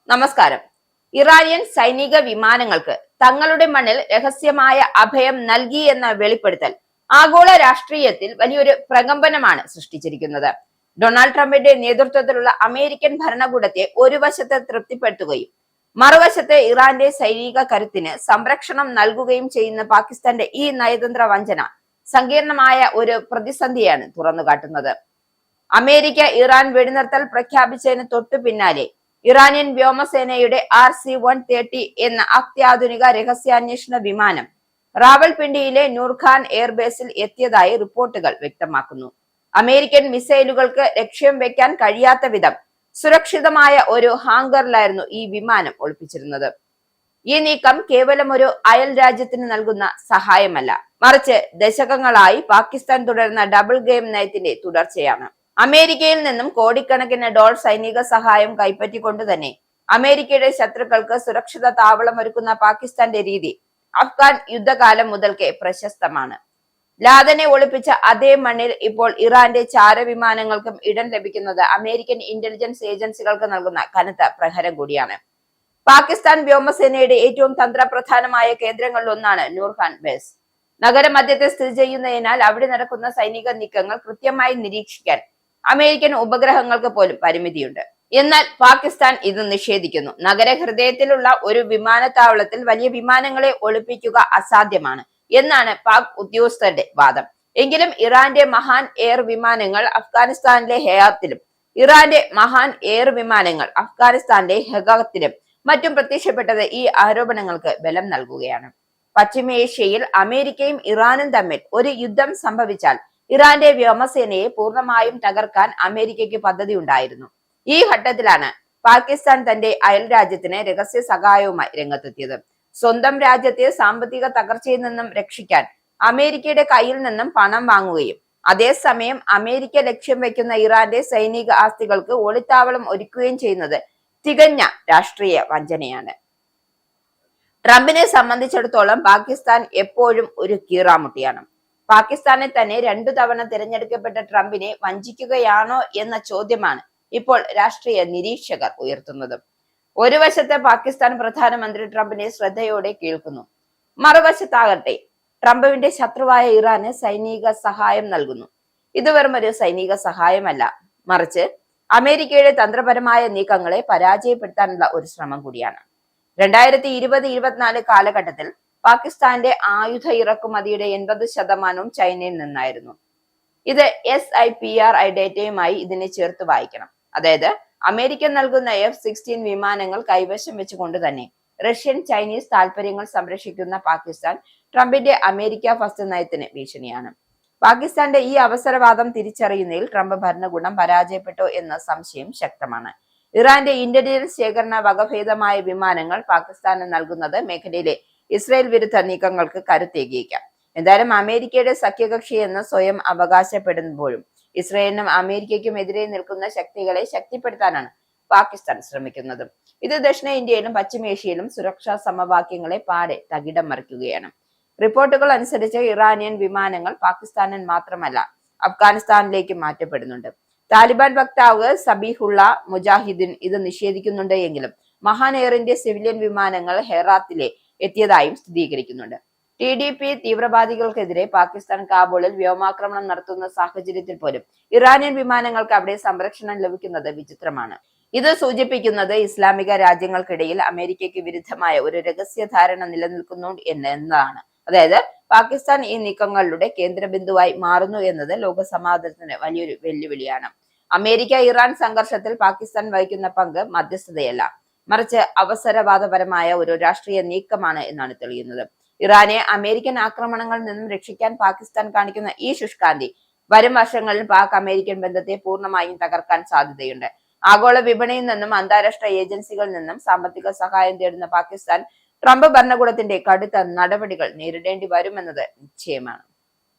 നമസ്കാരം. ഇറാനിയൻ സൈനിക വിമാനങ്ങൾക്ക് തങ്ങളുടെ മണ്ണിൽ രഹസ്യമായ അഭയം നൽകി എന്ന വെളിപ്പെടുത്തൽ ആഗോള രാഷ്ട്രീയത്തിൽ വലിയൊരു പ്രകമ്പനമാണ് സൃഷ്ടിച്ചിരിക്കുന്നത്. ഡൊണാൾഡ് ട്രംപിന്റെ നേതൃത്വത്തിലുള്ള അമേരിക്കൻ ഭരണകൂടത്തെ ഒരു വശത്ത് തൃപ്തിപ്പെടുത്തുകയും മറുവശത്ത് ഇറാന്റെ സൈനിക കരുത്തിന് സംരക്ഷണം നൽകുകയും ചെയ്യുന്ന പാകിസ്ഥാന്റെ ഈ നയതന്ത്ര വഞ്ചന സങ്കീർണമായ ഒരു പ്രതിസന്ധിയാണ് തുറന്നുകാട്ടുന്നത്. അമേരിക്ക ഇറാൻ വെടിനിർത്തൽ പ്രഖ്യാപിച്ചതിന് തൊട്ടു പിന്നാലെ ഇറാനിയൻ വ്യോമസേനയുടെ RC-130 എന്ന അത്യാധുനിക രഹസ്യാന്വേഷണ വിമാനം റാവൽപിണ്ടിയിലെ നൂർഖാൻ എയർബേസിൽ എത്തിയതായി റിപ്പോർട്ടുകൾ വ്യക്തമാക്കുന്നു. അമേരിക്കൻ മിസൈലുകൾക്ക് ലക്ഷ്യം വെക്കാൻ കഴിയാത്ത വിധം സുരക്ഷിതമായ ഒരു ഹാങ്കറിലായിരുന്നു ഈ വിമാനം ഒളിപ്പിച്ചിരുന്നത്. ഈ നീക്കം കേവലം ഒരു അയൽ രാജ്യത്തിന് നൽകുന്ന സഹായമല്ല, മറിച്ച് ദശകങ്ങളായി പാകിസ്ഥാൻ തുടരുന്ന ഡബിൾ ഗെയിം നയത്തിന്റെ തുടർച്ചയാണ്. അമേരിക്കയിൽ നിന്നും കോടിക്കണക്കിന് ഡോളർ സൈനിക സഹായം കൈപ്പറ്റിക്കൊണ്ട് തന്നെ അമേരിക്കയുടെ ശത്രുക്കൾക്ക് സുരക്ഷിത താവളം ഒരുക്കുന്ന പാകിസ്ഥാന്റെ രീതി അഫ്ഗാൻ യുദ്ധകാലം മുതൽക്കേ പ്രശസ്തമാണ്. ലാദനെ ഒളിപ്പിച്ച അതേ മണ്ണിൽ ഇപ്പോൾ ഇറാന്റെ ചാരവിമാനങ്ങൾക്കും ഇടം ലഭിക്കുന്നത് അമേരിക്കൻ ഇന്റലിജൻസ് ഏജൻസികൾക്ക് നൽകുന്ന കനത്ത പ്രഹരം കൂടിയാണ്. പാകിസ്ഥാൻ വ്യോമസേനയുടെ ഏറ്റവും തന്ത്രപ്രധാനമായ കേന്ദ്രങ്ങളിലൊന്നാണ് നൂർഖാൻ ബേസ്. നഗരമധ്യത്തെ സ്ഥിതി ചെയ്യുന്നതിനാൽ അവിടെ നടക്കുന്ന സൈനിക നീക്കങ്ങൾ കൃത്യമായി നിരീക്ഷിക്കാൻ അമേരിക്കൻ ഉപഗ്രഹങ്ങൾക്ക് പോലും പരിമിതിയുണ്ട്. എന്നാൽ പാകിസ്ഥാൻ ഇത് നിഷേധിക്കുന്നു. നഗരഹൃദയത്തിലുള്ള ഒരു വിമാനത്താവളത്തിൽ വലിയ വിമാനങ്ങളെ ഒളിപ്പിക്കുക അസാധ്യമാണ് എന്നാണ് പാക് ഉദ്യോഗസ്ഥരുടെ വാദം. എങ്കിലും ഇറാന്റെ മഹാൻ എയർ വിമാനങ്ങൾ അഫ്ഗാനിസ്ഥാനിലെ ഹെയാത്തിലും ഇറാന്റെ മഹാൻ എയർ വിമാനങ്ങൾ അഫ്ഗാനിസ്ഥാനിലെ ഹെഗത്തിലും മറ്റും പ്രത്യക്ഷപ്പെട്ടത് ഈ ആരോപണങ്ങൾക്ക് ബലം നൽകുകയാണ്. പശ്ചിമേഷ്യയിൽ അമേരിക്കയും ഇറാനും തമ്മിൽ ഒരു യുദ്ധം സംഭവിച്ചാൽ ഇറാന്റെ വ്യോമസേനയെ പൂർണ്ണമായും തകർക്കാൻ അമേരിക്കയ്ക്ക് പദ്ധതി ഉണ്ടായിരുന്നു. ഈ ഘട്ടത്തിലാണ് പാകിസ്ഥാൻ തന്റെ അയൽ രാജ്യത്തിന് രഹസ്യ സഹായവുമായി രംഗത്തെത്തിയത്. സ്വന്തം രാജ്യത്തെ സാമ്പത്തിക തകർച്ചയിൽ നിന്നും രക്ഷിക്കാൻ അമേരിക്കയുടെ കയ്യിൽ നിന്നും പണം വാങ്ങുകയും അതേസമയം അമേരിക്ക ലക്ഷ്യം വെക്കുന്ന ഇറാന്റെ സൈനിക ആസ്തികൾക്ക് ഒളിത്താവളം ഒരുക്കുകയും ചെയ്യുന്നത് തികഞ്ഞ രാഷ്ട്രീയ വഞ്ചനയാണ്. ട്രംപിനെ സംബന്ധിച്ചിടത്തോളം പാകിസ്ഥാൻ എപ്പോഴും ഒരു കീറാമുട്ടിയാണ്. പാകിസ്ഥാനെ തന്നെ 2 തവണ തിരഞ്ഞെടുക്കപ്പെട്ട ട്രംപിനെ വഞ്ചിക്കുകയാണോ എന്ന ചോദ്യമാണ് ഇപ്പോൾ രാഷ്ട്രീയ നിരീക്ഷകർ ഉയർത്തുന്നത്. ഒരു വശത്ത് പാകിസ്ഥാൻ പ്രധാനമന്ത്രി ട്രംപിനെ ശ്രദ്ധയോടെ കേൾക്കുന്നു, മറുവശത്താകട്ടെ ട്രംപിന്റെ ശത്രുവായ ഇറാന് സൈനിക സഹായം നൽകുന്നു. ഇത് വെറും ഒരു സൈനിക സഹായമല്ല, മറിച്ച് അമേരിക്കയുടെ തന്ത്രപരമായ നീക്കങ്ങളെ പരാജയപ്പെടുത്താനുള്ള ഒരു ശ്രമം കൂടിയാണ്. 2020-24 കാലഘട്ടത്തിൽ പാകിസ്ഥാന്റെ ആയുധ ഇറക്കുമതിയുടെ 80% ചൈനയിൽ നിന്നായിരുന്നു. ഇത് SIPRI ഡേറ്റയുമായി ഇതിനെ ചേർത്ത് വായിക്കണം. അതായത് അമേരിക്ക നൽകുന്ന F-16 വിമാനങ്ങൾ കൈവശം വെച്ചുകൊണ്ട് തന്നെ റഷ്യൻ ചൈനീസ് താല്പര്യങ്ങൾ സംരക്ഷിക്കുന്ന പാകിസ്ഥാൻ ട്രംപിന്റെ അമേരിക്ക ഫസ്റ്റ് നയത്തിന് ഭീഷണിയാണ്. പാകിസ്ഥാന്റെ ഈ അവസരവാദം തിരിച്ചറിയുന്നതിൽ ട്രംപ് ഭരണകൂടം പരാജയപ്പെട്ടോ എന്ന സംശയം ശക്തമാണ്. ഇറാന്റെ ഇന്റലിജൻസ് ശേഖരണ വകഭേദമായ വിമാനങ്ങൾ പാകിസ്ഥാന് നൽകുന്നത് മേഖലയിലെ ഇസ്രായേൽ വിരുദ്ധ നീക്കങ്ങൾക്ക് കരുത്തേകിയേക്കാം. എന്തായാലും അമേരിക്കയുടെ സഖ്യകക്ഷി എന്ന് സ്വയം അവകാശപ്പെടുമ്പോഴും ഇസ്രായേലിനും അമേരിക്കയ്ക്കും എതിരെ നിൽക്കുന്ന ശക്തികളെ ശക്തിപ്പെടുത്താനാണ് പാകിസ്ഥാൻ ശ്രമിക്കുന്നത്. ഇത് ദക്ഷിണേന്ത്യയിലും പശ്ചിമേഷ്യയിലും സുരക്ഷാ സമവാക്യങ്ങളെ പാടെ തകിടം മറിക്കുകയാണ്. റിപ്പോർട്ടുകൾ അനുസരിച്ച് ഇറാനിയൻ വിമാനങ്ങൾ പാകിസ്ഥാനിൽ മാത്രമല്ല അഫ്ഗാനിസ്ഥാനിലേക്ക് മാറ്റപ്പെടുന്നുണ്ട്. താലിബാൻ വക്താവ് സബീഹുള്ള മുജാഹിദ്ദീൻ ഇത് നിഷേധിക്കുന്നുണ്ട് എങ്കിലും മഹാൻ എയറിന്റെ സിവിലിയൻ വിമാനങ്ങൾ ഹെറാത്തിലെ എത്തിയതായും സ്ഥിരീകരിക്കുന്നുണ്ട്. TDP തീവ്രവാദികൾക്കെതിരെ പാകിസ്ഥാൻ കാബൂളിൽ വ്യോമാക്രമണം നടത്തുന്ന സാഹചര്യത്തിൽ പോലും ഇറാനിയൻ വിമാനങ്ങൾക്ക് അവിടെ സംരക്ഷണം ലഭിക്കുന്നത് വിചിത്രമാണ്. ഇത് സൂചിപ്പിക്കുന്നത് ഇസ്ലാമിക രാജ്യങ്ങൾക്കിടയിൽ അമേരിക്കയ്ക്ക് വിരുദ്ധമായ ഒരു രഹസ്യധാരണ നിലനിൽക്കുന്നു എന്നതാണ്. അതായത് പാകിസ്ഥാൻ ഈ നീക്കങ്ങളുടെ കേന്ദ്രബിന്ദുവായി മാറുന്നു എന്നത് ലോകസമാധാനത്തിന് വലിയൊരു വെല്ലുവിളിയാണ്. അമേരിക്ക ഇറാൻ സംഘർഷത്തിൽ പാകിസ്ഥാൻ വഹിക്കുന്ന പങ്ക് മധ്യസ്ഥതയല്ല, മറിച്ച് അവസരവാദപരമായ ഒരു രാഷ്ട്രീയ നീക്കമാണ് എന്നാണ് തെളിയുന്നത്. ഇറാനെ അമേരിക്കൻ ആക്രമണങ്ങളിൽ നിന്നും രക്ഷിക്കാൻ പാകിസ്ഥാൻ കാണിക്കുന്ന ഈ ശുഷ്കാന്തി വരും വർഷങ്ങളിൽ പാക് അമേരിക്കൻ ബന്ധത്തെ പൂർണ്ണമായും തകർക്കാൻ സാധ്യതയുണ്ട്. ആഗോള വിപണിയിൽ നിന്നും അന്താരാഷ്ട്ര ഏജൻസികളിൽ നിന്നും സാമ്പത്തിക സഹായം തേടുന്ന പാകിസ്ഥാൻ ട്രംപ് ഭരണകൂടത്തിന്റെ കടുത്ത നടപടികൾ നേരിടേണ്ടി വരുമെന്നത് നിശ്ചയമാണ്.